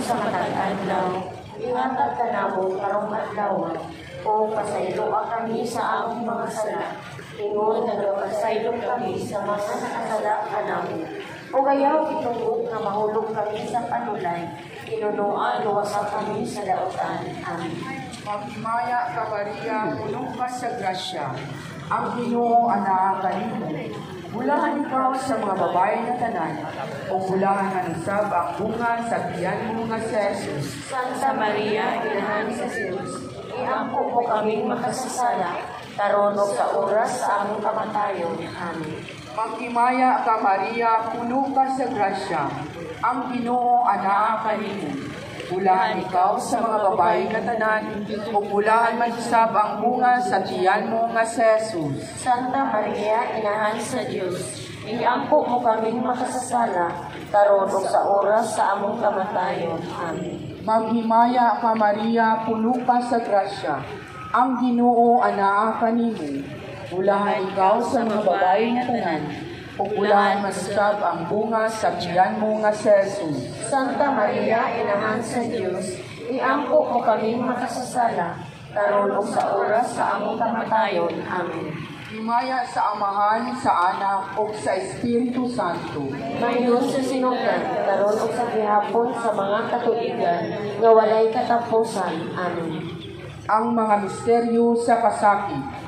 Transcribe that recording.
sa matag adlaw, ingatan ka namo karong adlaw, o pasayloa kami sa among mga sala, ingon nagapasaylo kami sa mga nakasala kanamo. O gayaw itungod nga mahulog kami sa panulay, inunuan luwasa kami sa dautan. Amen. Maghimaya ka Maria, puno ka sa grasya, ang Ginoo ana kanimo. Bulahan ikaw sa mga babae na tanan, o bulahan nga nusab ang bunga sa tiyan mo nga si Jesus. Santa Maria, Inahan sa Diyos, iangko mo kaming makasasala, karon ug sa oras sa among kamatayon. Amen. Maghimaya ka Maria, puno ka sa grasya, ang Ginoo ana kanimo. Bulahan ikaw sa mga babae na tanan, o bulahan man usab ang bunga sa tiyan mo nga si Jesus. Santa Maria, Inahan sa Diyos, iangko mo kaming makasasala, karon ug sa oras sa among kamatayon. Amen. Maghimaya ka Maria, puno ka sa grasya, ang Ginoo ana kanimo. Bulahan ikaw sa mga babae na tanan, o bulahan masasab ang bunga sa tiyan mo nga si Jesus. Santa Maria, Inahan sa Diyos, iangko mo kaming makasasala, karon ug sa oras sa among kamatayon. Amen. Himaya sa Amahan, sa Anak, o sa Espiritu Santo. Mayon sa sinugan, karon ug sa gihapon sa mga katuigan, nga walay katapusan. Amen. Ang mga misteryo sa kasakit.